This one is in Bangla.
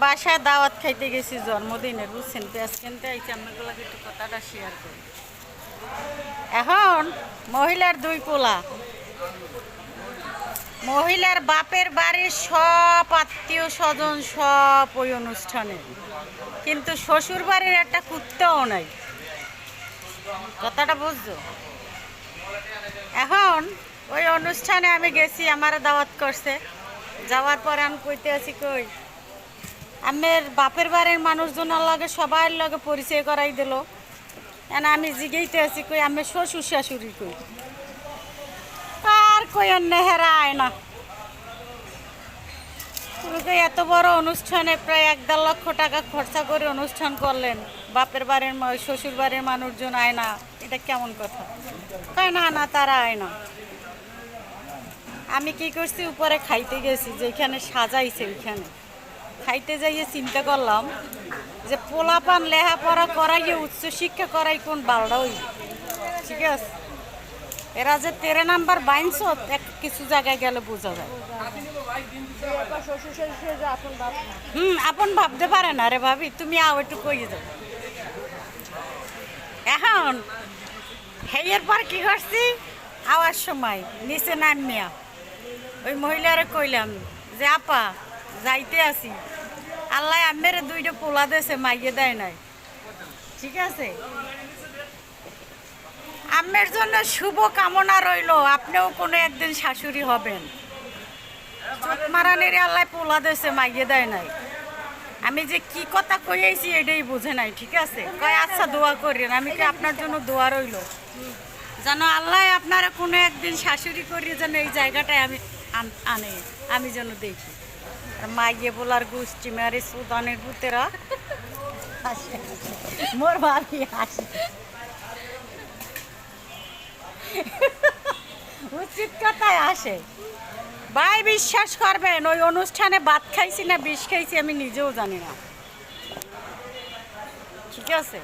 বাসায় দাওয়াত খাইতে গেছি জন্মদিনের, বুঝছেন? পেঁয়াজ কিনতে আইছি, আপনাদের লাগে একটু কথাটা শেয়ার করি। এখন মহিলার দুই পোলা, মহিলার বাপের বাড়ির সব আত্মীয় স্বজন সব ওই অনুষ্ঠানে, কিন্তু শ্বশুর বাড়ির একটা কুত্তাও নাই। কথাটা বুঝছো? এখন ওই অনুষ্ঠানে আমি গেছি, আমার দাওয়াত করছে। যাওয়ার পরে আমি কইতে আছি, কই আমের বাপের বাড়ির মানুষজনের লগে সবার লগে পরিচয় করাই দিল। এন আমি জিগেইতে আছি, কই আমি শ্বশুর শাশুড়ি কই, আর কই নেহেরা আয় না। তুমি তো এত বড় অনুষ্ঠানে প্রায় 1.5 লক্ষ টাকা খরচা করে অনুষ্ঠান করলেন, বাপের বাড়ির শ্বশুর বাড়ির মানুষজন আয় না, এটা কেমন কথা? কয় না না, তারা আয় না। আমি কি করছি, উপরে খাইতে গেছি, যেখানে সাজাইছে ওইখানে খাইতে যাইয়ে চিন্তা করলাম যে পোলাপান লেখাপড়া করাইয়ে উচ্চ শিক্ষা করাই কোন বারোটা হইল। ঠিক আছে, এরা যে 13 নাম্বার বাইনছ কিছু জায়গায় গেলে বোঝা যায়। আপন ভাবতে পারে না রে ভাবি, তুমি আও একটু কইয়ে যাও। এখন হেয়ের পর কি করছি, আওয়ার সময় নিচে নামিয়া ওই মহিলারে কইলাম যে আপা যাইতে আসি, আল্লাহ আমের 2টা পোলা দেশে মাইয়ে দেয় নাই। ঠিক আছে, আমের জন্য শুভ কামনা রইল, আপনিও কোনো একদিন শাশুড়ি হবেন। মারানির আল্লাহ পোলা দেশে মাইয়ে দেয় নাই। আমি যে কি কথা কইয়াছি এটাই বুঝে নাই। ঠিক আছে, কয় আচ্ছা দোয়া করেন। আমি কি আপনার জন্য দোয়া রইল, যেন আল্লাহ আপনারা কোনো একদিন শাশুড়ি করিয়ে যেন এই জায়গাটায় আমি আনে, আমি যেন দেখি। মাইয়ে বলার গোষ্ঠী মারে সুদানের পুতেরা মোর ভাবি হাসি। উচিত কথায় আসে ভাই, বিশ্বাস করবেন ওই অনুষ্ঠানে ভাত খাইছি না বিষ খাইছি আমি নিজেও জানি না। ঠিক আছে।